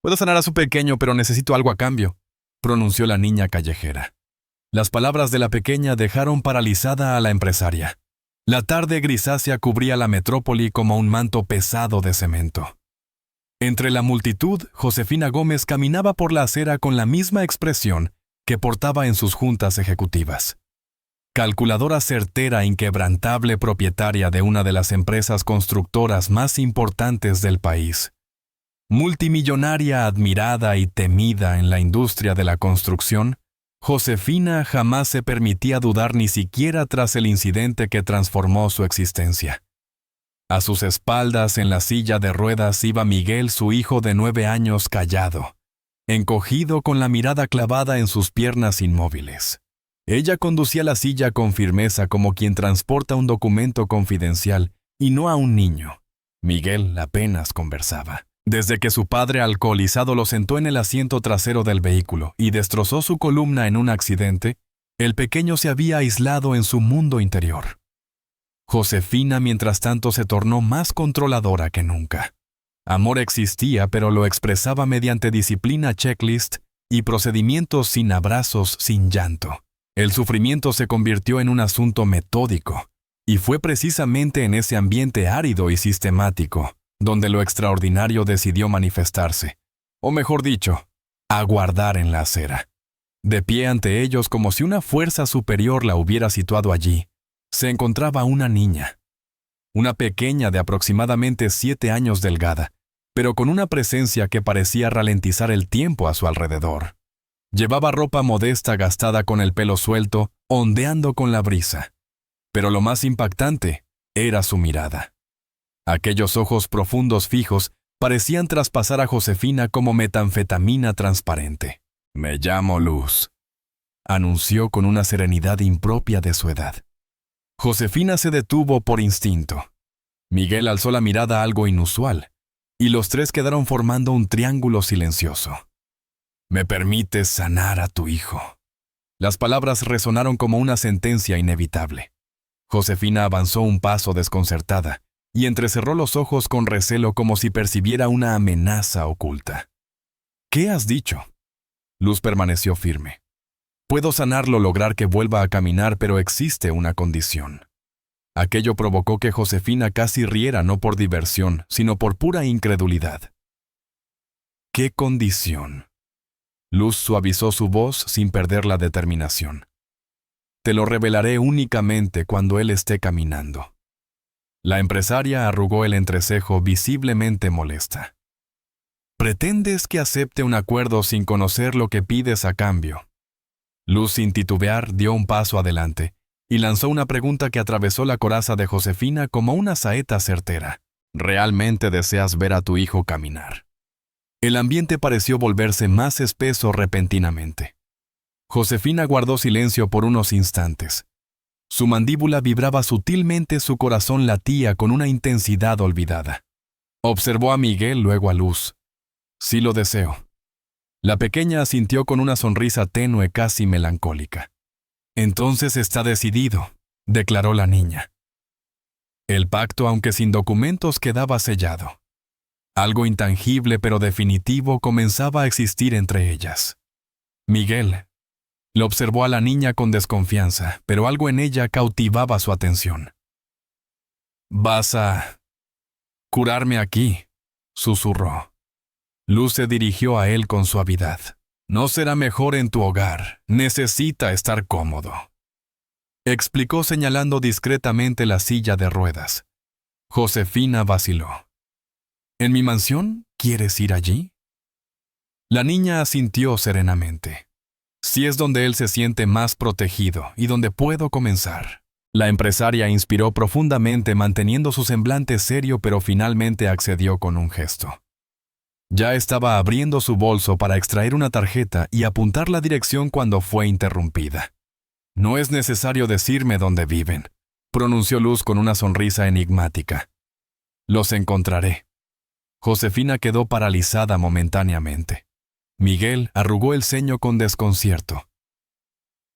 Puedo sanar a su pequeño, pero necesito algo a cambio, pronunció la niña callejera. Las palabras de la pequeña dejaron paralizada a la empresaria. La tarde grisácea cubría la metrópoli como un manto pesado de cemento. Entre la multitud, Josefina Gómez caminaba por la acera con la misma expresión que portaba en sus juntas ejecutivas. Calculadora certera, inquebrantable propietaria de una de las empresas constructoras más importantes del país. Multimillonaria, admirada y temida en la industria de la construcción, Josefina jamás se permitía dudar ni siquiera tras el incidente que transformó su existencia. A sus espaldas, en la silla de ruedas, iba Miguel, su hijo de 9 años, callado, encogido con la mirada clavada en sus piernas inmóviles. Ella conducía la silla con firmeza como quien transporta un documento confidencial y no a un niño. Miguel apenas conversaba. Desde que su padre alcoholizado lo sentó en el asiento trasero del vehículo y destrozó su columna en un accidente, el pequeño se había aislado en su mundo interior. Josefina, mientras tanto, se tornó más controladora que nunca. Amor existía, pero lo expresaba mediante disciplina checklist y procedimientos sin abrazos, sin llanto. El sufrimiento se convirtió en un asunto metódico, y fue precisamente en ese ambiente árido y sistemático donde lo extraordinario decidió manifestarse, o mejor dicho, aguardar en la acera. De pie ante ellos como si una fuerza superior la hubiera situado allí, se encontraba una niña. Una pequeña de aproximadamente 7 años delgada, pero con una presencia que parecía ralentizar el tiempo a su alrededor. Llevaba ropa modesta gastada con el pelo suelto, ondeando con la brisa. Pero lo más impactante era su mirada. Aquellos ojos profundos fijos parecían traspasar a Josefina como metanfetamina transparente. «Me llamo Luz», anunció con una serenidad impropia de su edad. Josefina se detuvo por instinto. Miguel alzó la mirada algo inusual, y los tres quedaron formando un triángulo silencioso. «¿Me permites sanar a tu hijo?». Las palabras resonaron como una sentencia inevitable. Josefina avanzó un paso desconcertada, y entrecerró los ojos con recelo como si percibiera una amenaza oculta. «¿Qué has dicho?». Luz permaneció firme. «Puedo sanarlo, lograr que vuelva a caminar, pero existe una condición». Aquello provocó que Josefina casi riera, no por diversión, sino por pura incredulidad. «¿Qué condición?». Luz suavizó su voz sin perder la determinación. «Te lo revelaré únicamente cuando él esté caminando». La empresaria arrugó el entrecejo visiblemente molesta. «¿Pretendes que acepte un acuerdo sin conocer lo que pides a cambio?». Luz, sin titubear, dio un paso adelante y lanzó una pregunta que atravesó la coraza de Josefina como una saeta certera. «¿Realmente deseas ver a tu hijo caminar?». El ambiente pareció volverse más espeso repentinamente. Josefina guardó silencio por unos instantes. Su mandíbula vibraba sutilmente, su corazón latía con una intensidad olvidada. Observó a Miguel, luego a Luz. «Sí lo deseo». La pequeña asintió con una sonrisa tenue, casi melancólica. «Entonces está decidido», declaró la niña. El pacto, aunque sin documentos, quedaba sellado. Algo intangible pero definitivo comenzaba a existir entre ellas. Miguel lo observó a la niña con desconfianza, pero algo en ella cautivaba su atención. «¿Vas a curarme aquí?», susurró. Luz se dirigió a él con suavidad. «No será mejor en tu hogar. Necesita estar cómodo», explicó señalando discretamente la silla de ruedas. Josefina vaciló. «¿En mi mansión? ¿Quieres ir allí?». La niña asintió serenamente. «Si es donde él se siente más protegido y donde puedo comenzar». La empresaria inspiró profundamente, manteniendo su semblante serio, pero finalmente accedió con un gesto. Ya estaba abriendo su bolso para extraer una tarjeta y apuntar la dirección cuando fue interrumpida. «No es necesario decirme dónde viven», pronunció Luz con una sonrisa enigmática. «Los encontraré». Josefina quedó paralizada momentáneamente. Miguel arrugó el ceño con desconcierto.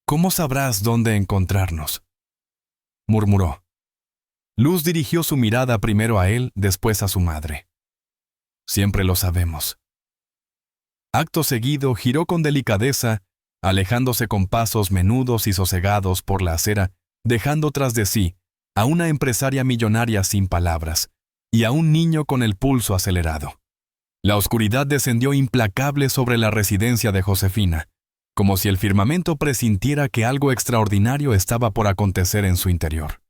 «¿Cómo sabrás dónde encontrarnos?», murmuró. Luz dirigió su mirada primero a él, después a su madre. «Siempre lo sabemos». Acto seguido giró con delicadeza, alejándose con pasos menudos y sosegados por la acera, dejando tras de sí a una empresaria millonaria sin palabras y a un niño con el pulso acelerado. La oscuridad descendió implacable sobre la residencia de Josefina, como si el firmamento presintiera que algo extraordinario estaba por acontecer en su interior.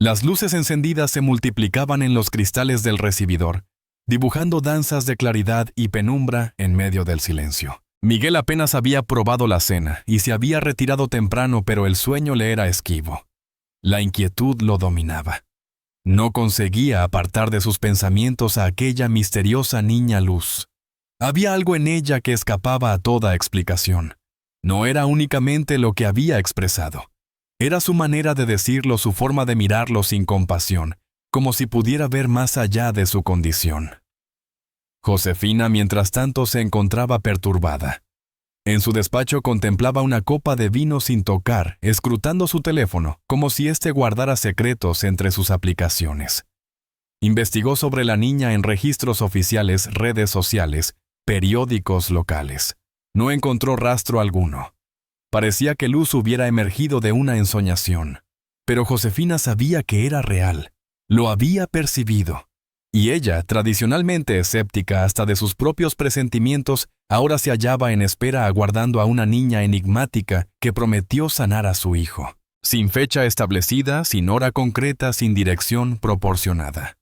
Las luces encendidas se multiplicaban en los cristales del recibidor, dibujando danzas de claridad y penumbra en medio del silencio. Miguel apenas había probado la cena y se había retirado temprano, pero el sueño le era esquivo. La inquietud lo dominaba. No conseguía apartar de sus pensamientos a aquella misteriosa niña Luz. Había algo en ella que escapaba a toda explicación. No era únicamente lo que había expresado. Era su manera de decirlo, su forma de mirarlo sin compasión, como si pudiera ver más allá de su condición. Josefina, mientras tanto, se encontraba perturbada. En su despacho contemplaba una copa de vino sin tocar, escrutando su teléfono, como si éste guardara secretos entre sus aplicaciones. Investigó sobre la niña en registros oficiales, redes sociales, periódicos locales. No encontró rastro alguno. Parecía que Luz hubiera emergido de una ensoñación. Pero Josefina sabía que era real. Lo había percibido. Y ella, tradicionalmente escéptica hasta de sus propios presentimientos, ahora se hallaba en espera aguardando a una niña enigmática que prometió sanar a su hijo. Sin fecha establecida, sin hora concreta, sin dirección proporcionada.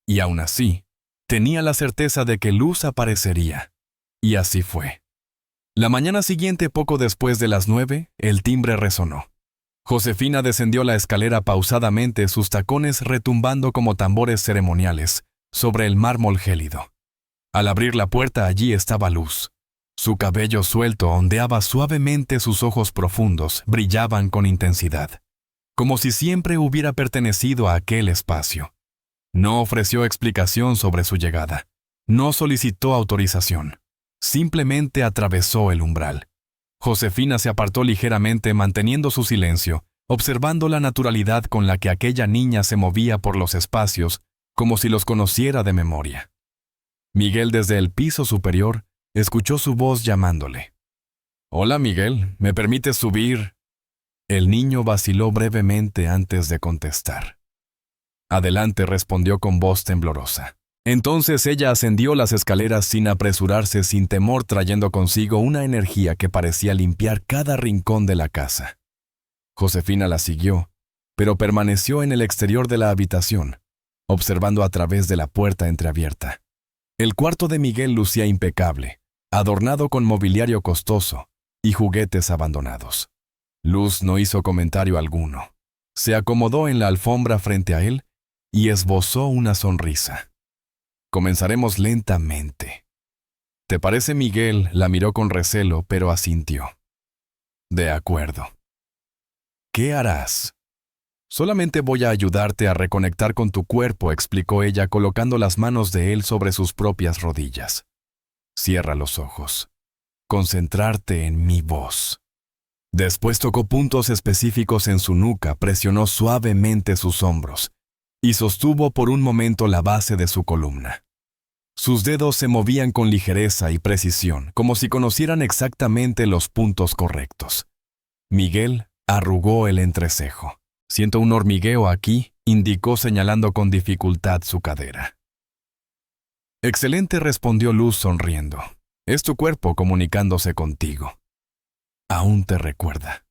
Y aún así, tenía la certeza de que Luz aparecería. Y así fue. La mañana siguiente, poco después de las 9, el timbre resonó. Josefina descendió la escalera pausadamente, sus tacones retumbando como tambores ceremoniales, sobre el mármol gélido. Al abrir la puerta, allí estaba Luz. Su cabello suelto ondeaba suavemente, sus ojos profundos brillaban con intensidad, como si siempre hubiera pertenecido a aquel espacio. No ofreció explicación sobre su llegada. No solicitó autorización. Simplemente atravesó el umbral. Josefina se apartó ligeramente, manteniendo su silencio, observando la naturalidad con la que aquella niña se movía por los espacios, como si los conociera de memoria. Miguel, desde el piso superior, escuchó su voz llamándole. «Hola, Miguel, ¿me permites subir?» El niño vaciló brevemente antes de contestar. «Adelante», respondió con voz temblorosa. Entonces ella ascendió las escaleras sin apresurarse, sin temor, trayendo consigo una energía que parecía limpiar cada rincón de la casa. Josefina la siguió, pero permaneció en el exterior de la habitación, observando a través de la puerta entreabierta. El cuarto de Miguel lucía impecable, adornado con mobiliario costoso y juguetes abandonados. Luz no hizo comentario alguno. Se acomodó en la alfombra frente a él y esbozó una sonrisa. «Comenzaremos lentamente». «¿Te parece?» Miguel la miró con recelo, pero asintió. «De acuerdo». «¿Qué harás?» «Solamente voy a ayudarte a reconectar con tu cuerpo», explicó ella, colocando las manos de él sobre sus propias rodillas. «Cierra los ojos. Concentrarte en mi voz». Después tocó puntos específicos en su nuca, presionó suavemente sus hombros y sostuvo por un momento la base de su columna. Sus dedos se movían con ligereza y precisión, como si conocieran exactamente los puntos correctos. Miguel arrugó el entrecejo. «Siento un hormigueo aquí», indicó señalando con dificultad su cadera. «Excelente», respondió Luz sonriendo. «Es tu cuerpo comunicándose contigo. Aún te recuerda».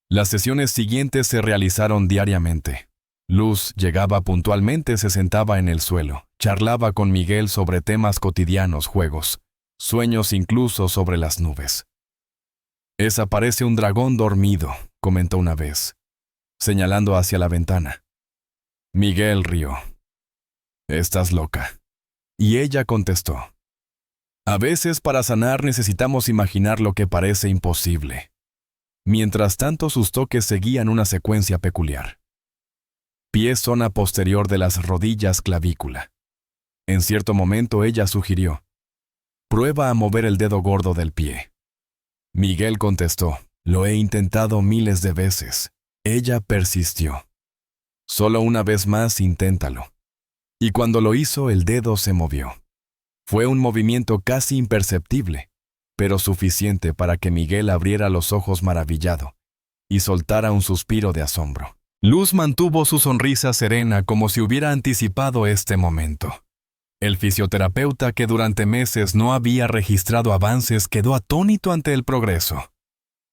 Las sesiones siguientes se realizaron diariamente. Luz llegaba puntualmente, se sentaba en el suelo, charlaba con Miguel sobre temas cotidianos, juegos, sueños, incluso sobre las nubes. «Esa parece un dragón dormido», comentó una vez, señalando hacia la ventana. Miguel rió. «Estás loca». Y ella contestó. «A veces para sanar necesitamos imaginar lo que parece imposible». Mientras tanto, sus toques seguían una secuencia peculiar. Pies, zona posterior de las rodillas, clavícula. En cierto momento ella sugirió: «Prueba a mover el dedo gordo del pie». Miguel contestó: «Lo he intentado miles de veces». Ella persistió: «Solo una vez más, inténtalo». Y cuando lo hizo, el dedo se movió. Fue un movimiento casi imperceptible, pero suficiente para que Miguel abriera los ojos maravillado y soltara un suspiro de asombro. Luz mantuvo su sonrisa serena como si hubiera anticipado este momento. El fisioterapeuta, que durante meses no había registrado avances, quedó atónito ante el progreso.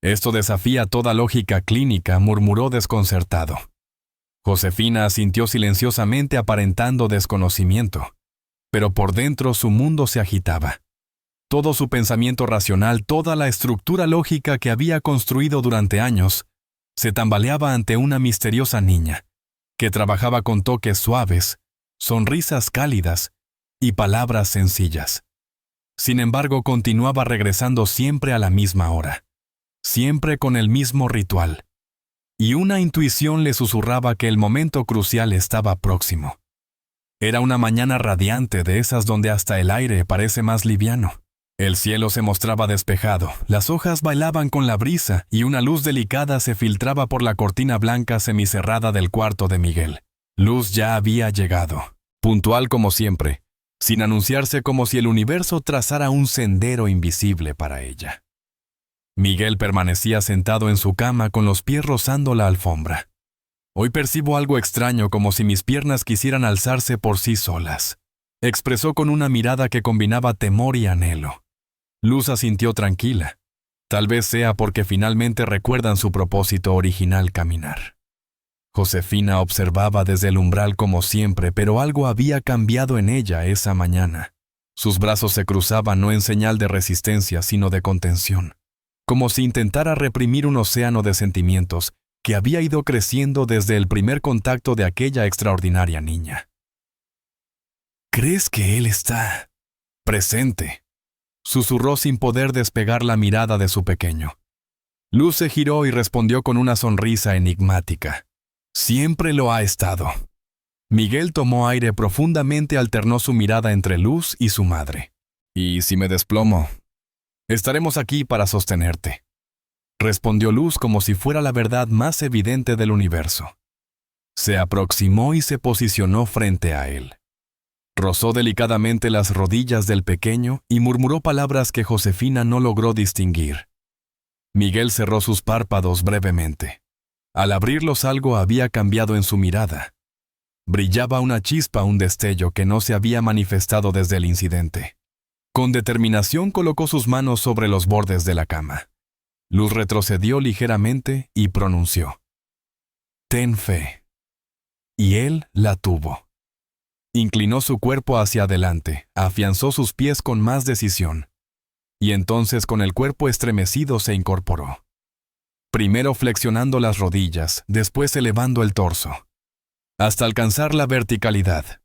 Esto desafía toda lógica clínica, murmuró desconcertado. Josefina asintió silenciosamente aparentando desconocimiento, pero por dentro su mundo se agitaba. Todo su pensamiento racional, toda la estructura lógica que había construido durante años, se tambaleaba ante una misteriosa niña, que trabajaba con toques suaves, sonrisas cálidas y palabras sencillas. Sin embargo, continuaba regresando siempre a la misma hora, siempre con el mismo ritual, y una intuición le susurraba que el momento crucial estaba próximo. Era una mañana radiante, de esas donde hasta el aire parece más liviano. El cielo se mostraba despejado, las hojas bailaban con la brisa y una luz delicada se filtraba por la cortina blanca semicerrada del cuarto de Miguel. Luz ya había llegado, puntual como siempre, sin anunciarse, como si el universo trazara un sendero invisible para ella. Miguel permanecía sentado en su cama con los pies rozando la alfombra. Hoy percibo algo extraño, como si mis piernas quisieran alzarse por sí solas, expresó con una mirada que combinaba temor y anhelo. Luz asintió tranquila. Tal vez sea porque finalmente recuerdan su propósito original: caminar. Josefina observaba desde el umbral como siempre, pero algo había cambiado en ella esa mañana. Sus brazos se cruzaban no en señal de resistencia, sino de contención, como si intentara reprimir un océano de sentimientos que había ido creciendo desde el primer contacto de aquella extraordinaria niña. ¿Crees que él está presente?, susurró sin poder despegar la mirada de su pequeño. Luz se giró y respondió con una sonrisa enigmática. Siempre lo ha estado. Miguel tomó aire profundamente, alternó su mirada entre Luz y su madre. ¿Y si me desplomo? Estaremos aquí para sostenerte, respondió Luz como si fuera la verdad más evidente del universo. Se aproximó y se posicionó frente a él. Rozó delicadamente las rodillas del pequeño y murmuró palabras que Josefina no logró distinguir. Miguel cerró sus párpados brevemente. Al abrirlos, algo había cambiado en su mirada. Brillaba una chispa, un destello que no se había manifestado desde el incidente. Con determinación colocó sus manos sobre los bordes de la cama. Luz retrocedió ligeramente y pronunció: «Ten fe». Y él la tuvo. Inclinó su cuerpo hacia adelante, afianzó sus pies con más decisión, y entonces, con el cuerpo estremecido, se incorporó. Primero flexionando las rodillas, después elevando el torso, hasta alcanzar la verticalidad.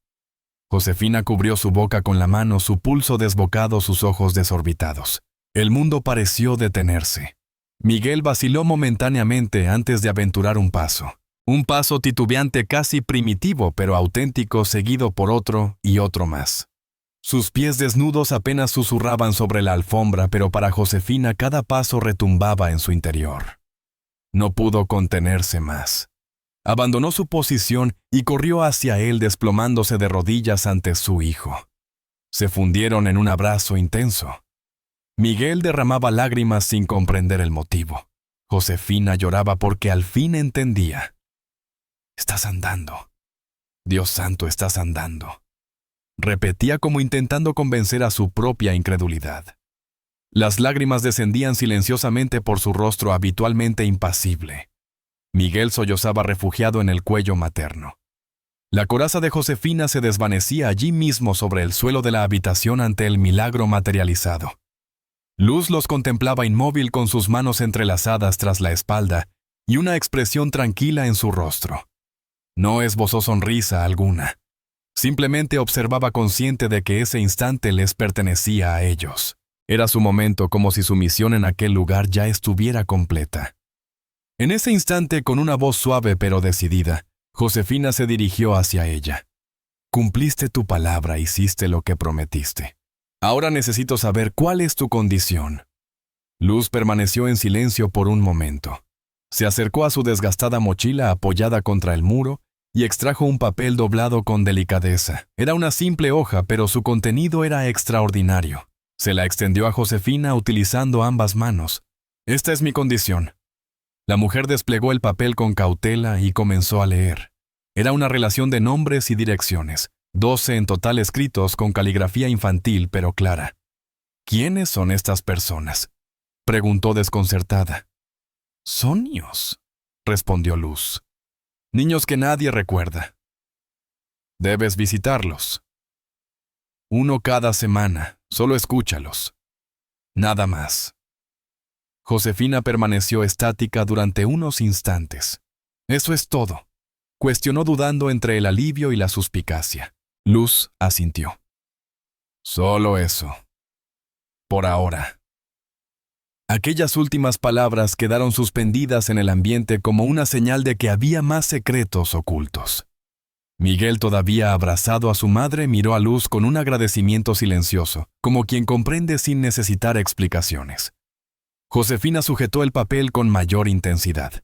Josefina cubrió su boca con la mano, su pulso desbocado, sus ojos desorbitados. El mundo pareció detenerse. Miguel vaciló momentáneamente antes de aventurar un paso. Un paso titubeante, casi primitivo, pero auténtico, seguido por otro y otro más. Sus pies desnudos apenas susurraban sobre la alfombra, pero para Josefina cada paso retumbaba en su interior. No pudo contenerse más. Abandonó su posición y corrió hacia él, desplomándose de rodillas ante su hijo. Se fundieron en un abrazo intenso. Miguel derramaba lágrimas sin comprender el motivo. Josefina lloraba porque al fin entendía. «Estás andando. Dios santo, estás andando», repetía como intentando convencer a su propia incredulidad. Las lágrimas descendían silenciosamente por su rostro habitualmente impasible. Miguel sollozaba refugiado en el cuello materno. La coraza de Josefina se desvanecía allí mismo sobre el suelo de la habitación ante el milagro materializado. Luz los contemplaba inmóvil, con sus manos entrelazadas tras la espalda y una expresión tranquila en su rostro. No esbozó sonrisa alguna. Simplemente observaba, consciente de que ese instante les pertenecía a ellos. Era su momento, como si su misión en aquel lugar ya estuviera completa. En ese instante, con una voz suave pero decidida, Josefina se dirigió hacia ella. «Cumpliste tu palabra, hiciste lo que prometiste. Ahora necesito saber cuál es tu condición». Luz permaneció en silencio por un momento. Se acercó a su desgastada mochila apoyada contra el muro y extrajo un papel doblado con delicadeza. Era una simple hoja, pero su contenido era extraordinario. Se la extendió a Josefina utilizando ambas manos. «Esta es mi condición». La mujer desplegó el papel con cautela y comenzó a leer. Era una relación de nombres y direcciones, 12 en total escritos con caligrafía infantil pero clara. «¿Quiénes son estas personas?», preguntó desconcertada. «Son niños», respondió Luz. «Niños que nadie recuerda. Debes visitarlos. Uno cada semana, solo escúchalos. Nada más». Josefina permaneció estática durante unos instantes. «¿Eso es todo?», cuestionó dudando entre el alivio y la suspicacia. Luz asintió. «Solo eso. Por ahora». Aquellas últimas palabras quedaron suspendidas en el ambiente como una señal de que había más secretos ocultos. Miguel, todavía abrazado a su madre, miró a Luz con un agradecimiento silencioso, como quien comprende sin necesitar explicaciones. Josefina sujetó el papel con mayor intensidad.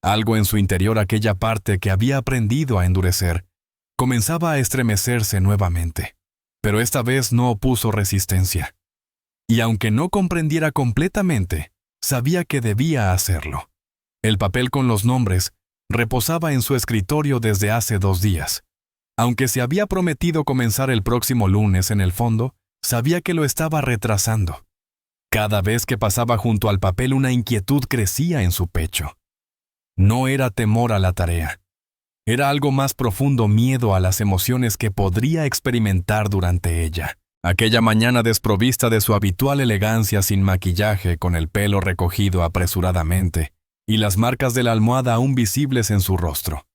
Algo en su interior, aquella parte que había aprendido a endurecer, comenzaba a estremecerse nuevamente. Pero esta vez no opuso resistencia. Y aunque no comprendiera completamente, sabía que debía hacerlo. El papel con los nombres reposaba en su escritorio desde hace 2 días. Aunque se había prometido comenzar el próximo lunes, en el fondo, sabía que lo estaba retrasando. Cada vez que pasaba junto al papel, una inquietud crecía en su pecho. No era temor a la tarea. Era algo más profundo, miedo a las emociones que podría experimentar durante ella. Aquella mañana, desprovista de su habitual elegancia, sin maquillaje, con el pelo recogido apresuradamente y las marcas de la almohada aún visibles en su rostro.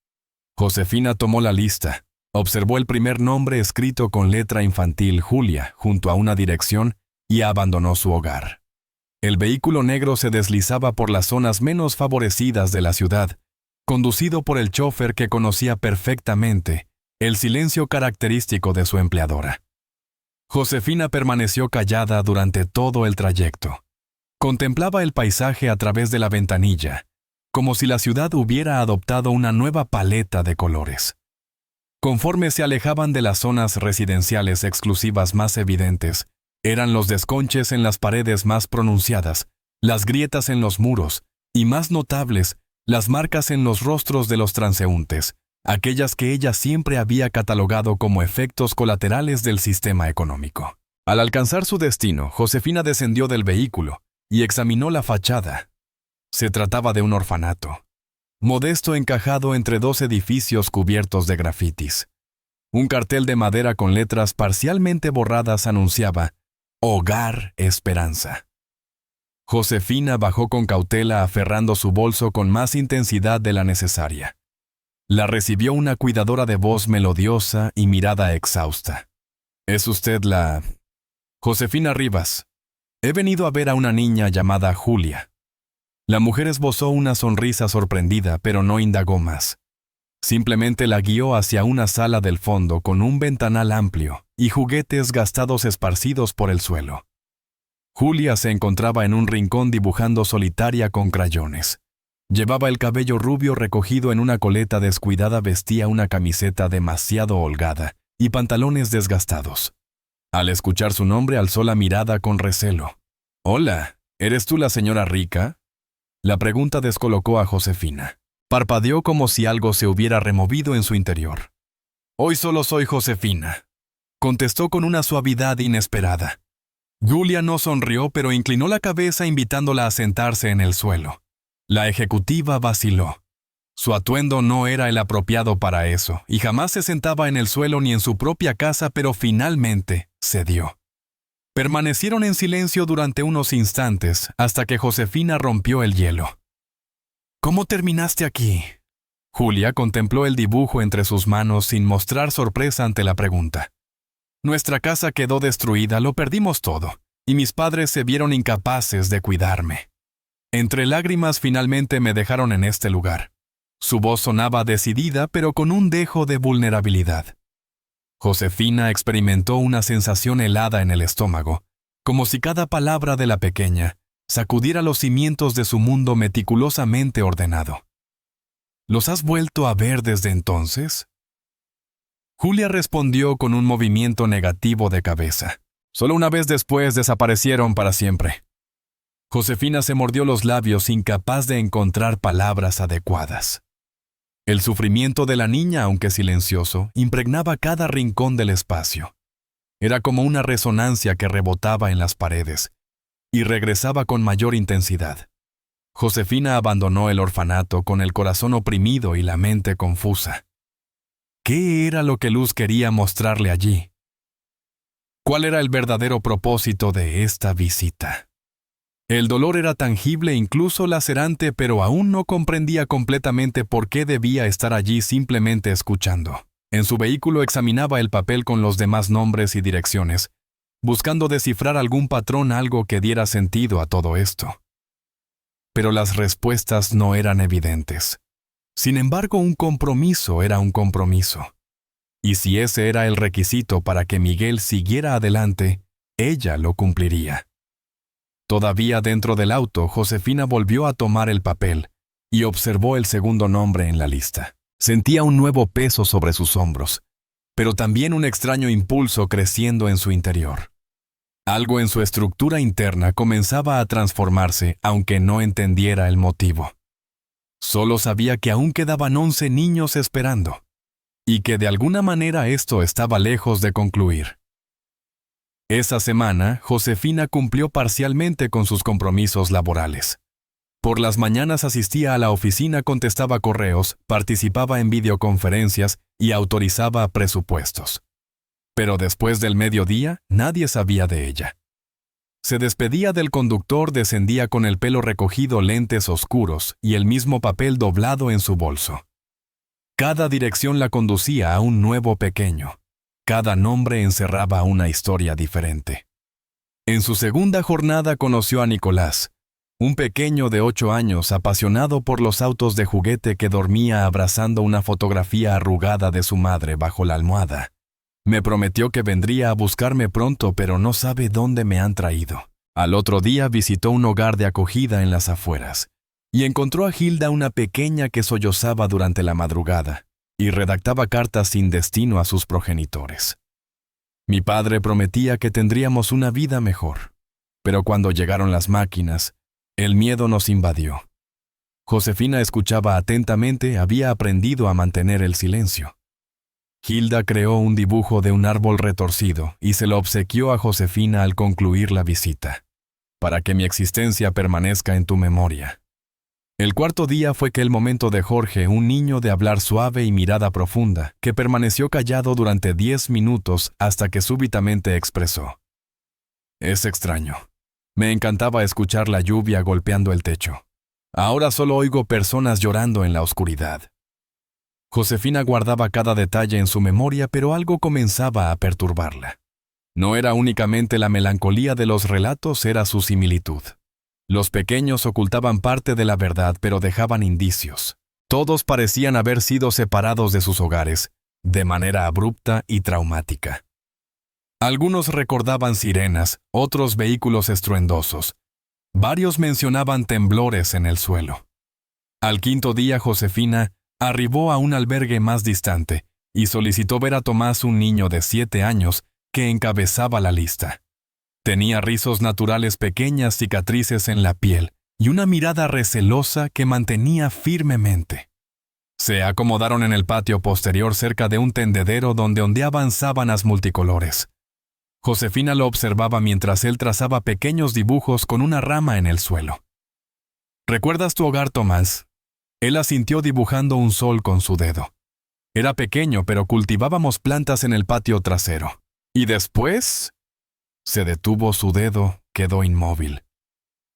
Josefina tomó la lista, observó el primer nombre escrito con letra infantil, Julia, junto a una dirección, y abandonó su hogar. El vehículo negro se deslizaba por las zonas menos favorecidas de la ciudad, conducido por el chofer que conocía perfectamente el silencio característico de su empleadora. Josefina permaneció callada durante todo el trayecto. Contemplaba el paisaje a través de la ventanilla, como si la ciudad hubiera adoptado una nueva paleta de colores. Conforme se alejaban de las zonas residenciales exclusivas más evidentes, eran los desconches en las paredes más pronunciadas, las grietas en los muros, y más notables, las marcas en los rostros de los transeúntes, aquellas que ella siempre había catalogado como efectos colaterales del sistema económico. Al alcanzar su destino, Josefina descendió del vehículo y examinó la fachada. Se trataba de un orfanato, modesto, encajado entre 2 edificios cubiertos de grafitis. Un cartel de madera con letras parcialmente borradas anunciaba «Hogar Esperanza». Josefina bajó con cautela, aferrando su bolso con más intensidad de la necesaria. La recibió una cuidadora de voz melodiosa y mirada exhausta. «¿Es usted la...?» «Josefina Rivas. He venido a ver a una niña llamada Julia». La mujer esbozó una sonrisa sorprendida, pero no indagó más. Simplemente la guió hacia una sala del fondo con un ventanal amplio y juguetes gastados esparcidos por el suelo. Julia se encontraba en un rincón dibujando solitaria con crayones. Llevaba el cabello rubio recogido en una coleta descuidada, vestía una camiseta demasiado holgada y pantalones desgastados. Al escuchar su nombre, alzó la mirada con recelo. «Hola, ¿eres tú la señora Rica?». La pregunta descolocó a Josefina. Parpadeó como si algo se hubiera removido en su interior. «Hoy solo soy Josefina», contestó con una suavidad inesperada. Julia no sonrió, pero inclinó la cabeza invitándola a sentarse en el suelo. La ejecutiva vaciló. Su atuendo no era el apropiado para eso, y jamás se sentaba en el suelo ni en su propia casa, pero finalmente cedió. Permanecieron en silencio durante unos instantes, hasta que Josefina rompió el hielo. «¿Cómo terminaste aquí?». Julia contempló el dibujo entre sus manos sin mostrar sorpresa ante la pregunta. «Nuestra casa quedó destruida, lo perdimos todo, y mis padres se vieron incapaces de cuidarme. Entre lágrimas finalmente me dejaron en este lugar». Su voz sonaba decidida, pero con un dejo de vulnerabilidad. Josefina experimentó una sensación helada en el estómago, como si cada palabra de la pequeña sacudiera los cimientos de su mundo meticulosamente ordenado. ¿Los has vuelto a ver desde entonces? Julia respondió con un movimiento negativo de cabeza. Solo una vez después desaparecieron para siempre. Josefina se mordió los labios, incapaz de encontrar palabras adecuadas. El sufrimiento de la niña, aunque silencioso, impregnaba cada rincón del espacio. Era como una resonancia que rebotaba en las paredes y regresaba con mayor intensidad. Josefina abandonó el orfanato con el corazón oprimido y la mente confusa. ¿Qué era lo que Luz quería mostrarle allí? ¿Cuál era el verdadero propósito de esta visita? El dolor era tangible, incluso lacerante, pero aún no comprendía completamente por qué debía estar allí simplemente escuchando. En su vehículo examinaba el papel con los demás nombres y direcciones, buscando descifrar algún patrón, algo que diera sentido a todo esto. Pero las respuestas no eran evidentes. Sin embargo, un compromiso era un compromiso. Y si ese era el requisito para que Miguel siguiera adelante, ella lo cumpliría. Todavía dentro del auto, Josefina volvió a tomar el papel y observó el segundo nombre en la lista. Sentía un nuevo peso sobre sus hombros, pero también un extraño impulso creciendo en su interior. Algo en su estructura interna comenzaba a transformarse, aunque no entendiera el motivo. Solo sabía que aún quedaban 11 niños esperando, y que de alguna manera esto estaba lejos de concluir. Esa semana, Josefina cumplió parcialmente con sus compromisos laborales. Por las mañanas asistía a la oficina, contestaba correos, participaba en videoconferencias y autorizaba presupuestos. Pero después del mediodía, nadie sabía de ella. Se despedía del conductor, descendía con el pelo recogido, lentes oscuros y el mismo papel doblado en su bolso. Cada dirección la conducía a un nuevo pequeño. Cada nombre encerraba una historia diferente. En su segunda jornada conoció a Nicolás, un pequeño de 8 años apasionado por los autos de juguete que dormía abrazando una fotografía arrugada de su madre bajo la almohada. Me prometió que vendría a buscarme pronto, pero no sabe dónde me han traído. Al otro día visitó un hogar de acogida en las afueras y encontró a Hilda, una pequeña que sollozaba durante la madrugada y redactaba cartas sin destino a sus progenitores. Mi padre prometía que tendríamos una vida mejor, pero cuando llegaron las máquinas, el miedo nos invadió. Josefina escuchaba atentamente, había aprendido a mantener el silencio. Hilda creó un dibujo de un árbol retorcido y se lo obsequió a Josefina al concluir la visita. Para que mi existencia permanezca en tu memoria. El cuarto día fue aquel momento de Jorge, un niño de hablar suave y mirada profunda, que permaneció callado durante 10 minutos hasta que súbitamente expresó: es extraño. Me encantaba escuchar la lluvia golpeando el techo. Ahora solo oigo personas llorando en la oscuridad. Josefina guardaba cada detalle en su memoria, pero algo comenzaba a perturbarla. No era únicamente la melancolía de los relatos, era su similitud. Los pequeños ocultaban parte de la verdad, pero dejaban indicios. Todos parecían haber sido separados de sus hogares, de manera abrupta y traumática. Algunos recordaban sirenas, otros vehículos estruendosos. Varios mencionaban temblores en el suelo. Al quinto día, Josefina arribó a un albergue más distante y solicitó ver a Tomás, un niño de 7 años que encabezaba la lista. Tenía rizos naturales, pequeñas cicatrices en la piel y una mirada recelosa que mantenía firmemente. Se acomodaron en el patio posterior cerca de un tendedero donde ondeaban sábanas multicolores. Josefina lo observaba mientras él trazaba pequeños dibujos con una rama en el suelo. ¿Recuerdas tu hogar, Tomás? Él asintió dibujando un sol con su dedo. Era pequeño, pero cultivábamos plantas en el patio trasero. ¿Y después? Se detuvo, su dedo quedó inmóvil.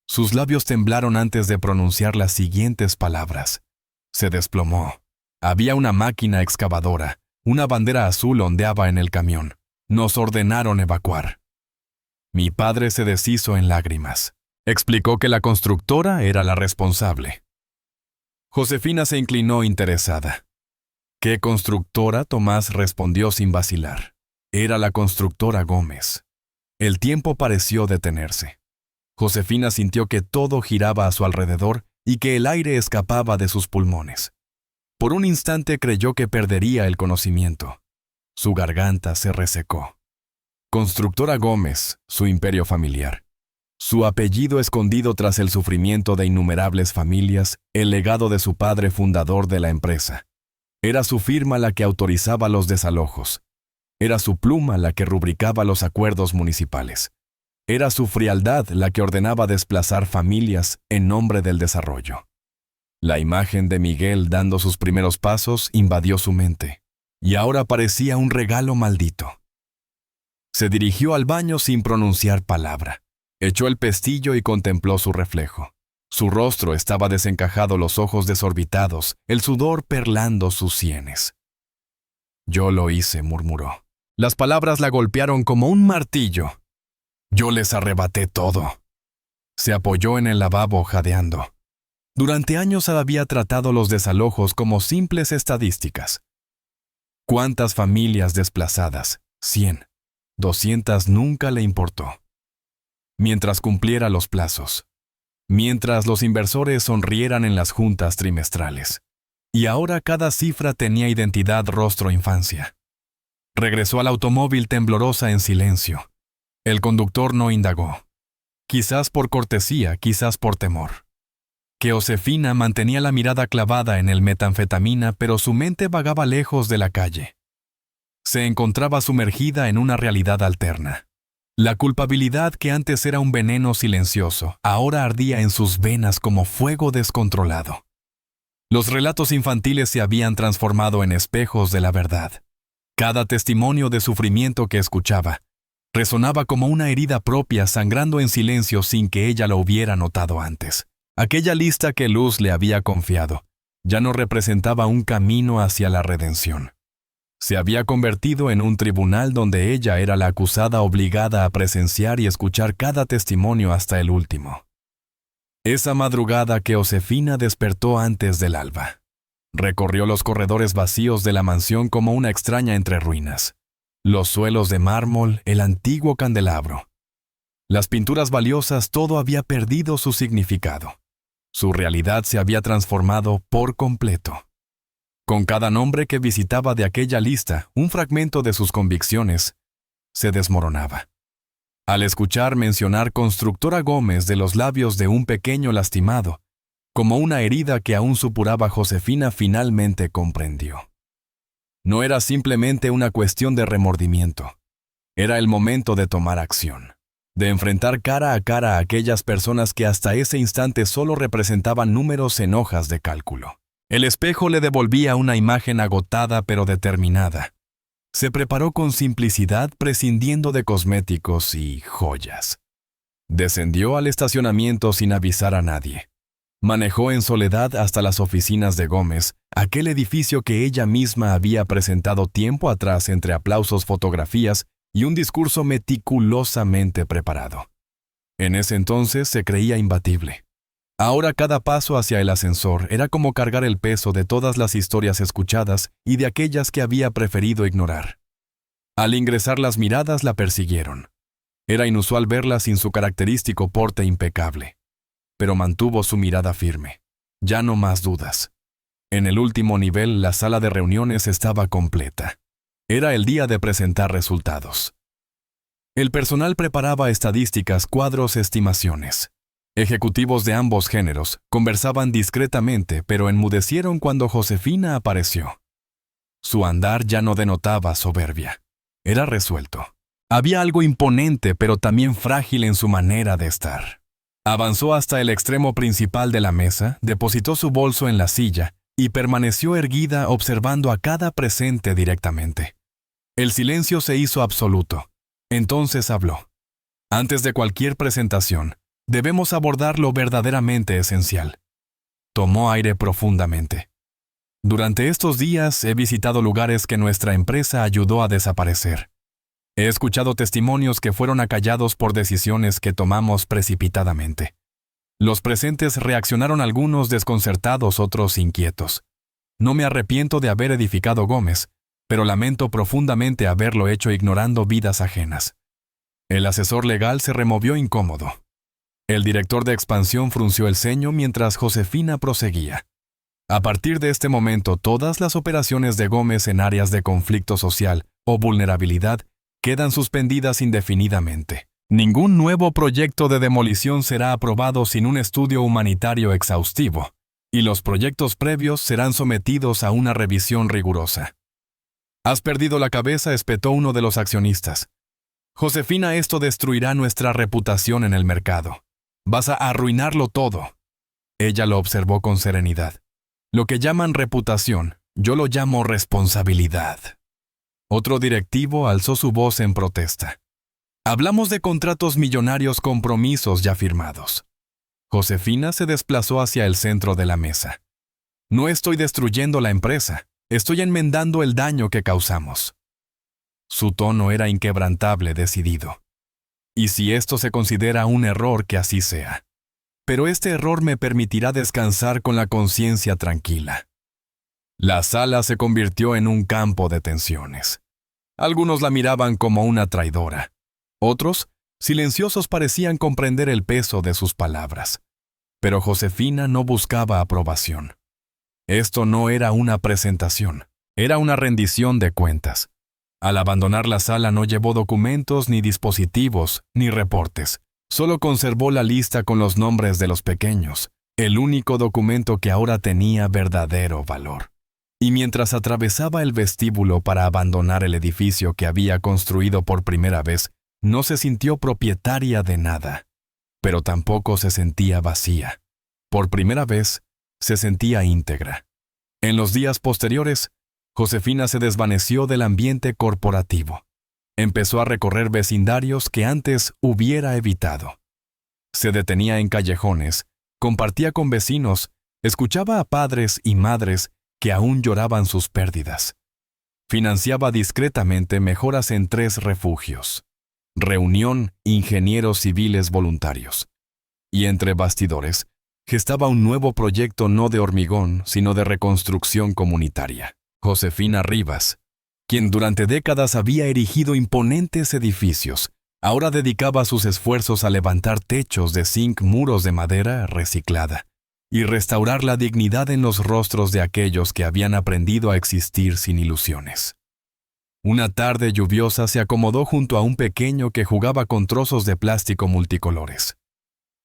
Sus labios temblaron antes de pronunciar las siguientes palabras. Se desplomó. Había una máquina excavadora. Una bandera azul ondeaba en el camión. Nos ordenaron evacuar. Mi padre se deshizo en lágrimas. Explicó que la constructora era la responsable. Josefina se inclinó interesada. ¿Qué constructora? Tomás respondió sin vacilar. Era la constructora Gómez. El tiempo pareció detenerse. Josefina sintió que todo giraba a su alrededor y que el aire escapaba de sus pulmones. Por un instante creyó que perdería el conocimiento. Su garganta se resecó. Constructora Gómez, su imperio familiar. Su apellido escondido tras el sufrimiento de innumerables familias, el legado de su padre fundador de la empresa. Era su firma la que autorizaba los desalojos. Era su pluma la que rubricaba los acuerdos municipales. Era su frialdad la que ordenaba desplazar familias en nombre del desarrollo. La imagen de Miguel dando sus primeros pasos invadió su mente, y ahora parecía un regalo maldito. Se dirigió al baño sin pronunciar palabra. Echó el pestillo y contempló su reflejo. Su rostro estaba desencajado, los ojos desorbitados, el sudor perlando sus sienes. «Yo lo hice», murmuró. Las palabras la golpearon como un martillo. «Yo les arrebaté todo». Se apoyó en el lavabo jadeando. Durante años había tratado los desalojos como simples estadísticas. ¿Cuántas familias desplazadas? 100. 200 nunca le importó. Mientras cumpliera los plazos. Mientras los inversores sonrieran en las juntas trimestrales. Y ahora cada cifra tenía identidad, rostro, infancia. Regresó al automóvil temblorosa en silencio. El conductor no indagó. Quizás por cortesía, quizás por temor. Que Josefina mantenía la mirada clavada en el metanfetamina, pero su mente vagaba lejos de la calle. Se encontraba sumergida en una realidad alterna. La culpabilidad que antes era un veneno silencioso, ahora ardía en sus venas como fuego descontrolado. Los relatos infantiles se habían transformado en espejos de la verdad. Cada testimonio de sufrimiento que escuchaba resonaba como una herida propia, sangrando en silencio sin que ella lo hubiera notado antes. Aquella lista que Luz le había confiado ya no representaba un camino hacia la redención. Se había convertido en un tribunal donde ella era la acusada obligada a presenciar y escuchar cada testimonio hasta el último. Esa madrugada que Josefina despertó antes del alba. Recorrió los corredores vacíos de la mansión como una extraña entre ruinas. Los suelos de mármol, el antiguo candelabro. Las pinturas valiosas, todo había perdido su significado. Su realidad se había transformado por completo. Con cada nombre que visitaba de aquella lista, un fragmento de sus convicciones se desmoronaba. Al escuchar mencionar Constructora Gómez de los labios de un pequeño lastimado, como una herida que aún supuraba, Josefina finalmente comprendió. No era simplemente una cuestión de remordimiento. Era el momento de tomar acción. De enfrentar cara a aquellas personas que hasta ese instante solo representaban números en hojas de cálculo. El espejo le devolvía una imagen agotada pero determinada. Se preparó con simplicidad, prescindiendo de cosméticos y joyas. Descendió al estacionamiento sin avisar a nadie. Manejó en soledad hasta las oficinas de Gómez, aquel edificio que ella misma había presentado tiempo atrás entre aplausos, fotografías y un discurso meticulosamente preparado. En ese entonces se creía imbatible. Ahora cada paso hacia el ascensor era como cargar el peso de todas las historias escuchadas y de aquellas que había preferido ignorar. Al ingresar, las miradas la persiguieron. Era inusual verla sin su característico porte impecable. Pero mantuvo su mirada firme. Ya no más dudas. En el último nivel, la sala de reuniones estaba completa. Era el día de presentar resultados. El personal preparaba estadísticas, cuadros, estimaciones. Ejecutivos de ambos géneros conversaban discretamente, pero enmudecieron cuando Josefina apareció. Su andar ya no denotaba soberbia. Era resuelto. Había algo imponente, pero también frágil en su manera de estar. Avanzó hasta el extremo principal de la mesa, depositó su bolso en la silla y permaneció erguida observando a cada presente directamente. El silencio se hizo absoluto. Entonces habló. Antes de cualquier presentación, debemos abordar lo verdaderamente esencial. Tomó aire profundamente. Durante estos días he visitado lugares que nuestra empresa ayudó a desaparecer. He escuchado testimonios que fueron acallados por decisiones que tomamos precipitadamente. Los presentes reaccionaron, algunos desconcertados, otros inquietos. No me arrepiento de haber edificado Gómez, pero lamento profundamente haberlo hecho ignorando vidas ajenas. El asesor legal se removió incómodo. El director de expansión frunció el ceño mientras Josefina proseguía. A partir de este momento, todas las operaciones de Gómez en áreas de conflicto social o vulnerabilidad quedan suspendidas indefinidamente. Ningún nuevo proyecto de demolición será aprobado sin un estudio humanitario exhaustivo, y los proyectos previos serán sometidos a una revisión rigurosa. «Has perdido la cabeza», espetó uno de los accionistas. «Josefina, esto destruirá nuestra reputación en el mercado. Vas a arruinarlo todo». Ella lo observó con serenidad. «Lo que llaman reputación, yo lo llamo responsabilidad». Otro directivo alzó su voz en protesta. «Hablamos de contratos millonarios, compromisos ya firmados». Josefina se desplazó hacia el centro de la mesa. «No estoy destruyendo la empresa, estoy enmendando el daño que causamos». Su tono era inquebrantable, decidido. «Y si esto se considera un error, que así sea. Pero este error me permitirá descansar con la conciencia tranquila». La sala se convirtió en un campo de tensiones. Algunos la miraban como una traidora. Otros, silenciosos, parecían comprender el peso de sus palabras. Pero Josefina no buscaba aprobación. Esto no era una presentación, era una rendición de cuentas. Al abandonar la sala no llevó documentos, ni dispositivos, ni reportes. Solo conservó la lista con los nombres de los pequeños, el único documento que ahora tenía verdadero valor. Y mientras atravesaba el vestíbulo para abandonar el edificio que había construido por primera vez, no se sintió propietaria de nada, pero tampoco se sentía vacía. Por primera vez, se sentía íntegra. En los días posteriores, Josefina se desvaneció del ambiente corporativo. Empezó a recorrer vecindarios que antes hubiera evitado. Se detenía en callejones, compartía con vecinos, escuchaba a padres y madres que aún lloraban sus pérdidas. Financiaba discretamente mejoras en 3 refugios. Reunión Ingenieros Civiles Voluntarios. Y entre bastidores, gestaba un nuevo proyecto no de hormigón, sino de reconstrucción comunitaria. Josefina Rivas, quien durante décadas había erigido imponentes edificios, ahora dedicaba sus esfuerzos a levantar techos de zinc, muros de madera reciclada, y restaurar la dignidad en los rostros de aquellos que habían aprendido a existir sin ilusiones. Una tarde lluviosa se acomodó junto a un pequeño que jugaba con trozos de plástico multicolores.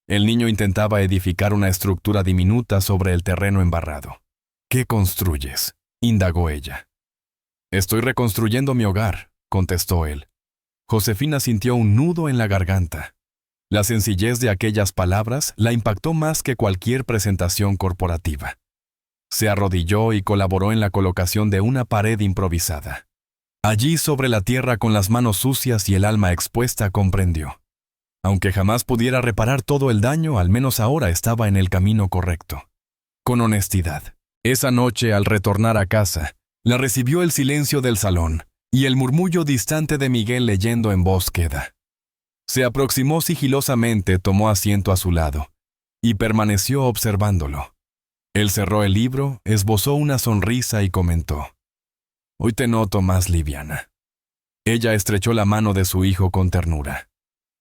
El niño intentaba edificar una estructura diminuta sobre el terreno embarrado. «¿Qué construyes?», indagó ella. «Estoy reconstruyendo mi hogar», contestó él. Josefina sintió un nudo en la garganta. La sencillez de aquellas palabras la impactó más que cualquier presentación corporativa. Se arrodilló y colaboró en la colocación de una pared improvisada. Allí, sobre la tierra, con las manos sucias y el alma expuesta, comprendió. Aunque jamás pudiera reparar todo el daño, al menos ahora estaba en el camino correcto. Con honestidad. Esa noche, al retornar a casa, la recibió el silencio del salón y el murmullo distante de Miguel leyendo en voz queda. Se aproximó sigilosamente, tomó asiento a su lado y permaneció observándolo. Él cerró el libro, esbozó una sonrisa y comentó: «Hoy te noto más liviana». Ella estrechó la mano de su hijo con ternura.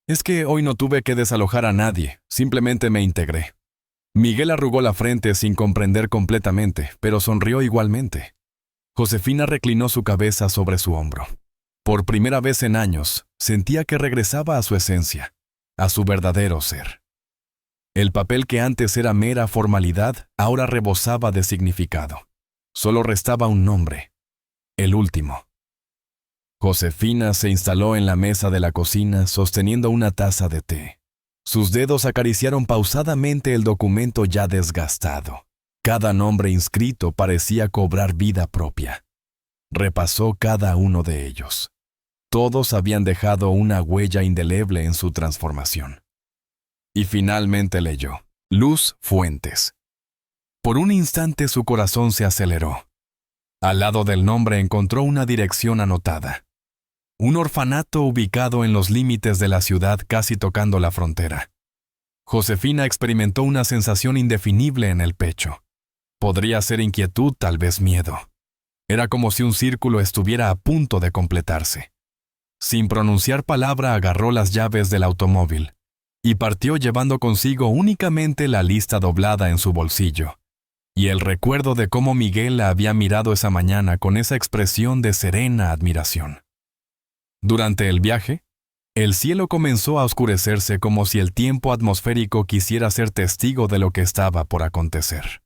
«Es que hoy no tuve que desalojar a nadie, simplemente me integré». Miguel arrugó la frente sin comprender completamente, pero sonrió igualmente. Josefina reclinó su cabeza sobre su hombro. Por primera vez en años, sentía que regresaba a su esencia, a su verdadero ser. El papel que antes era mera formalidad, ahora rebosaba de significado. Solo restaba un nombre, el último. Josefina se instaló en la mesa de la cocina sosteniendo una taza de té. Sus dedos acariciaron pausadamente el documento ya desgastado. Cada nombre inscrito parecía cobrar vida propia. Repasó cada uno de ellos. Todos habían dejado una huella indeleble en su transformación. Y finalmente leyó: Luz Fuentes. Por un instante su corazón se aceleró. Al lado del nombre encontró una dirección anotada. Un orfanato ubicado en los límites de la ciudad, casi tocando la frontera. Josefina experimentó una sensación indefinible en el pecho. Podría ser inquietud, tal vez miedo. Era como si un círculo estuviera a punto de completarse. Sin pronunciar palabra, agarró las llaves del automóvil y partió llevando consigo únicamente la lista doblada en su bolsillo y el recuerdo de cómo Miguel la había mirado esa mañana con esa expresión de serena admiración. Durante el viaje, el cielo comenzó a oscurecerse como si el tiempo atmosférico quisiera ser testigo de lo que estaba por acontecer.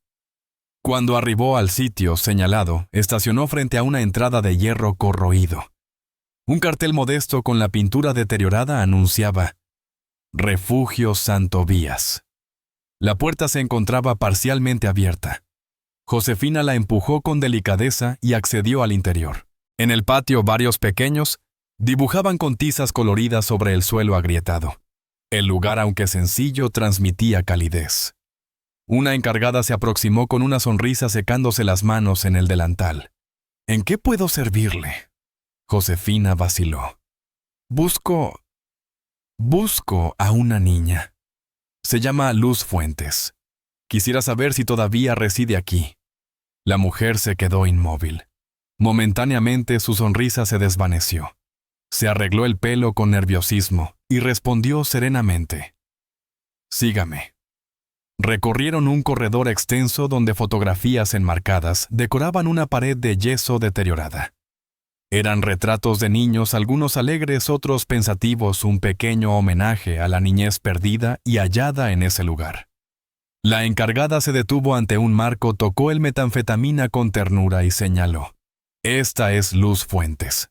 Cuando arribó al sitio señalado, estacionó frente a una entrada de hierro corroído. Un cartel modesto con la pintura deteriorada anunciaba «Refugio Santo Vías». La puerta se encontraba parcialmente abierta. Josefina la empujó con delicadeza y accedió al interior. En el patio, varios pequeños dibujaban con tizas coloridas sobre el suelo agrietado. El lugar, aunque sencillo, transmitía calidez. Una encargada se aproximó con una sonrisa secándose las manos en el delantal. «¿En qué puedo servirle?». Josefina vaciló. Busco a una niña. Se llama Luz Fuentes. Quisiera saber si todavía reside aquí». La mujer se quedó inmóvil. Momentáneamente su sonrisa se desvaneció. Se arregló el pelo con nerviosismo y respondió serenamente. «Sígame». Recorrieron un corredor extenso donde fotografías enmarcadas decoraban una pared de yeso deteriorada. Eran retratos de niños, algunos alegres, otros pensativos, un pequeño homenaje a la niñez perdida y hallada en ese lugar. La encargada se detuvo ante un marco, tocó el metanfetamina con ternura y señaló: «Esta es Luz Fuentes».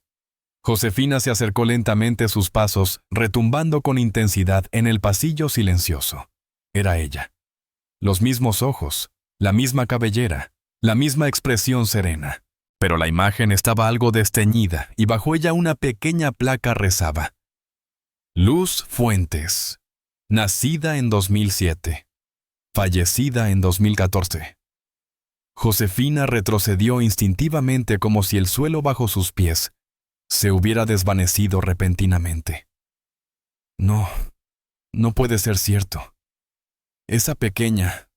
Josefina se acercó lentamente sus pasos, retumbando con intensidad en el pasillo silencioso. Era ella. Los mismos ojos, la misma cabellera, la misma expresión serena. Pero la imagen estaba algo desteñida y bajo ella una pequeña placa rezaba: «Luz Fuentes, nacida en 2007, fallecida en 2014». Josefina retrocedió instintivamente como si el suelo bajo sus pies se hubiera desvanecido repentinamente. No puede ser cierto. Esa pequeña.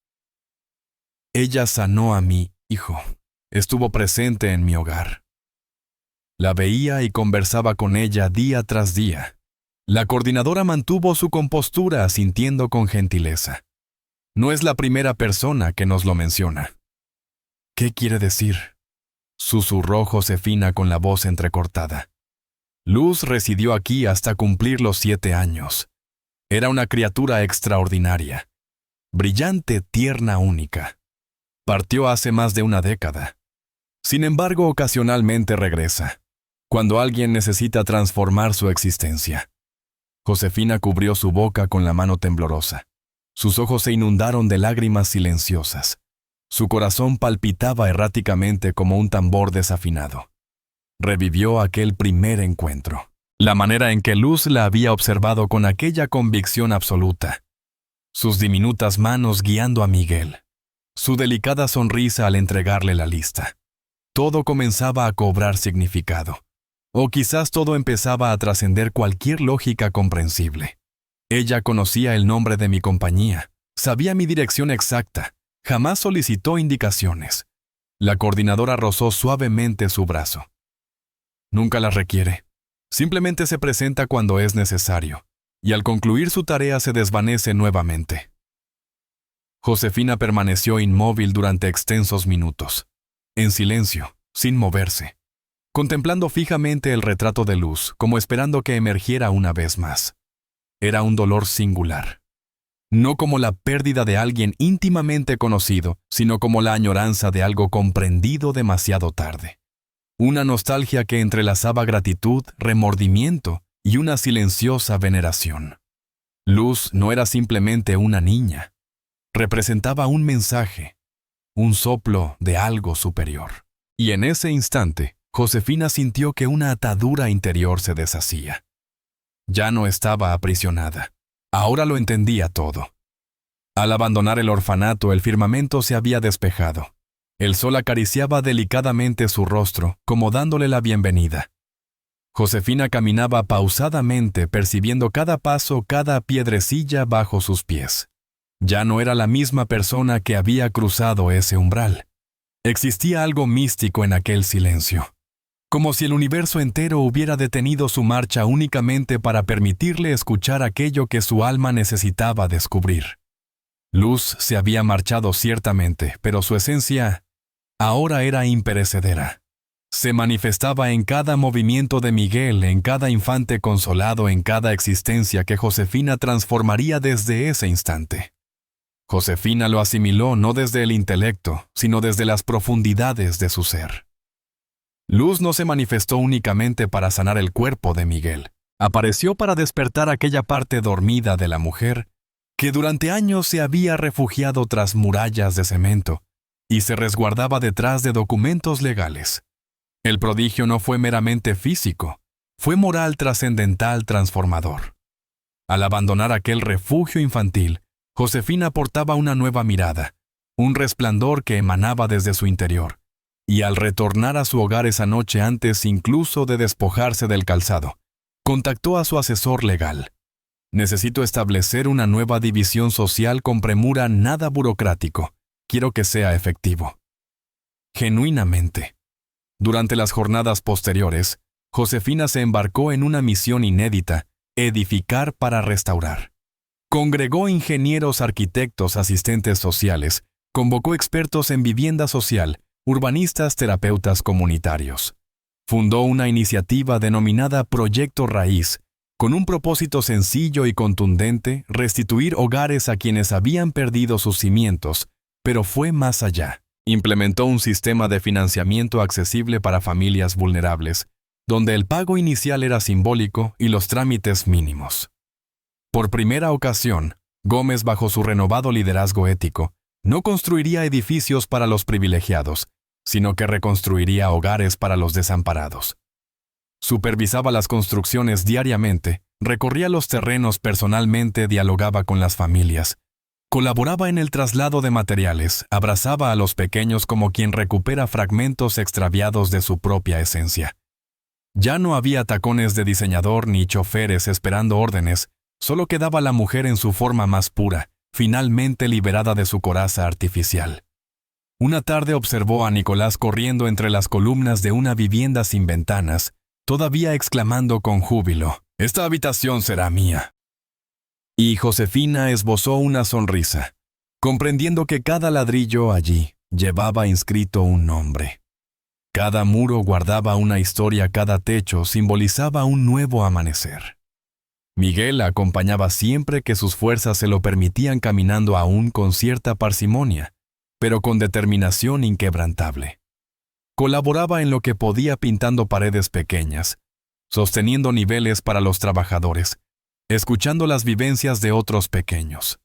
Ella sanó a mi hijo. Estuvo presente en mi hogar. La veía y conversaba con ella día tras día. La coordinadora mantuvo su compostura, asintiendo con gentileza. No es la primera persona que nos lo menciona. «¿Qué quiere decir?», susurró Josefina con la voz entrecortada. «Luz residió aquí hasta cumplir los 7 años. Era una criatura extraordinaria. Brillante, tierna, única. Partió hace más de una década. Sin embargo, ocasionalmente regresa, cuando alguien necesita transformar su existencia». Josefina cubrió su boca con la mano temblorosa. Sus ojos se inundaron de lágrimas silenciosas. Su corazón palpitaba erráticamente como un tambor desafinado. Revivió aquel primer encuentro, la manera en que Luz la había observado con aquella convicción absoluta. Sus diminutas manos guiando a Miguel, su delicada sonrisa al entregarle la lista. Todo comenzaba a cobrar significado, o quizás todo empezaba a trascender cualquier lógica comprensible. Ella conocía el nombre de mi compañía, sabía mi dirección exacta, jamás solicitó indicaciones. La coordinadora rozó suavemente su brazo. «Nunca las requiere. Simplemente se presenta cuando es necesario, y al concluir su tarea se desvanece nuevamente». Josefina permaneció inmóvil durante extensos minutos, en silencio, sin moverse, contemplando fijamente el retrato de Luz, como esperando que emergiera una vez más. Era un dolor singular. No como la pérdida de alguien íntimamente conocido, sino como la añoranza de algo comprendido demasiado tarde. Una nostalgia que entrelazaba gratitud, remordimiento y una silenciosa veneración. Luz no era simplemente una niña. Representaba un mensaje, un soplo de algo superior. Y en ese instante, Josefina sintió que una atadura interior se deshacía. Ya no estaba aprisionada. Ahora lo entendía todo. Al abandonar el orfanato, el firmamento se había despejado. El sol acariciaba delicadamente su rostro, como dándole la bienvenida. Josefina caminaba pausadamente, percibiendo cada paso, cada piedrecilla bajo sus pies. Ya no era la misma persona que había cruzado ese umbral. Existía algo místico en aquel silencio, como si el universo entero hubiera detenido su marcha únicamente para permitirle escuchar aquello que su alma necesitaba descubrir. Luz se había marchado ciertamente, pero su esencia ahora era imperecedera. Se manifestaba en cada movimiento de Miguel, en cada infante consolado, en cada existencia que Josefina transformaría desde ese instante. Josefina lo asimiló no desde el intelecto, sino desde las profundidades de su ser. Luz no se manifestó únicamente para sanar el cuerpo de Miguel. Apareció para despertar aquella parte dormida de la mujer que durante años se había refugiado tras murallas de cemento y se resguardaba detrás de documentos legales. El prodigio no fue meramente físico, fue moral, trascendental, transformador. Al abandonar aquel refugio infantil, Josefina portaba una nueva mirada, un resplandor que emanaba desde su interior, y al retornar a su hogar esa noche antes incluso de despojarse del calzado, contactó a su asesor legal. Necesito establecer una nueva división social con premura, nada burocrático. Quiero que sea efectivo. Genuinamente. Durante las jornadas posteriores, Josefina se embarcó en una misión inédita: edificar para restaurar. Congregó ingenieros, arquitectos, asistentes sociales, convocó expertos en vivienda social, urbanistas, terapeutas comunitarios. Fundó una iniciativa denominada Proyecto Raíz, con un propósito sencillo y contundente: restituir hogares a quienes habían perdido sus cimientos, pero fue más allá. Implementó un sistema de financiamiento accesible para familias vulnerables, donde el pago inicial era simbólico y los trámites mínimos. Por primera ocasión, Gómez, bajo su renovado liderazgo ético, no construiría edificios para los privilegiados, sino que reconstruiría hogares para los desamparados. Supervisaba las construcciones diariamente, recorría los terrenos personalmente, dialogaba con las familias, colaboraba en el traslado de materiales, abrazaba a los pequeños como quien recupera fragmentos extraviados de su propia esencia. Ya no había tacones de diseñador ni choferes esperando órdenes, solo quedaba la mujer en su forma más pura, finalmente liberada de su coraza artificial. Una tarde observó a Nicolás corriendo entre las columnas de una vivienda sin ventanas, todavía exclamando con júbilo: «Esta habitación será mía». Y Josefina esbozó una sonrisa, comprendiendo que cada ladrillo allí llevaba inscrito un nombre. Cada muro guardaba una historia, cada techo simbolizaba un nuevo amanecer. Miguel la acompañaba siempre que sus fuerzas se lo permitían, caminando aún con cierta parsimonia, pero con determinación inquebrantable. Colaboraba en lo que podía, pintando paredes pequeñas, sosteniendo niveles para los trabajadores, escuchando las vivencias de otros pequeños.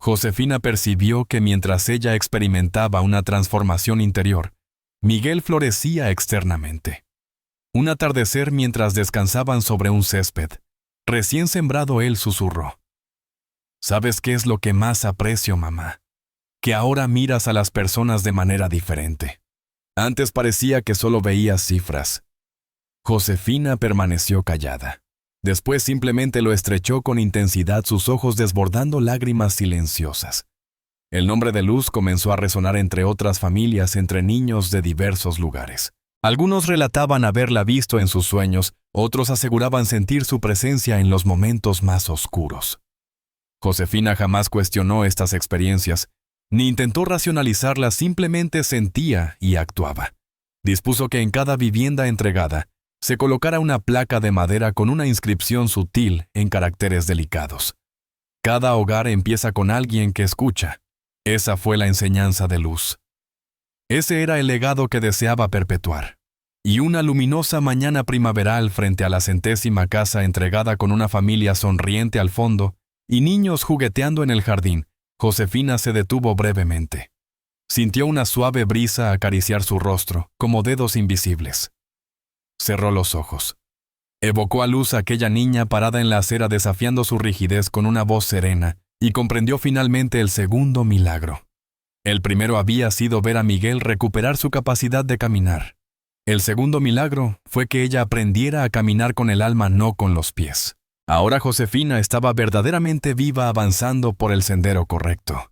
Josefina percibió que mientras ella experimentaba una transformación interior, Miguel florecía externamente. Un atardecer, mientras descansaban sobre un césped recién sembrado, él susurró: «¿Sabes qué es lo que más aprecio, mamá? Que ahora miras a las personas de manera diferente. Antes parecía que solo veías cifras». Josefina permaneció callada. Después simplemente lo estrechó con intensidad, sus ojos desbordando lágrimas silenciosas. El nombre de Luz comenzó a resonar entre otras familias, entre niños de diversos lugares. Algunos relataban haberla visto en sus sueños, otros aseguraban sentir su presencia en los momentos más oscuros. Josefina jamás cuestionó estas experiencias, ni intentó racionalizarlas, simplemente sentía y actuaba. Dispuso que en cada vivienda entregada se colocara una placa de madera con una inscripción sutil en caracteres delicados. Cada hogar empieza con alguien que escucha. Esa fue la enseñanza de Luz. Ese era el legado que deseaba perpetuar. Y una luminosa mañana primaveral, frente a la 100ª casa entregada, con una familia sonriente al fondo y niños jugueteando en el jardín, Josefina se detuvo brevemente. Sintió una suave brisa acariciar su rostro, como dedos invisibles. Cerró los ojos. Evocó a Luz, aquella niña parada en la acera desafiando su rigidez con una voz serena, y comprendió finalmente el segundo milagro. El primero había sido ver a Miguel recuperar su capacidad de caminar. El segundo milagro fue que ella aprendiera a caminar con el alma, no con los pies. Ahora Josefina estaba verdaderamente viva, avanzando por el sendero correcto.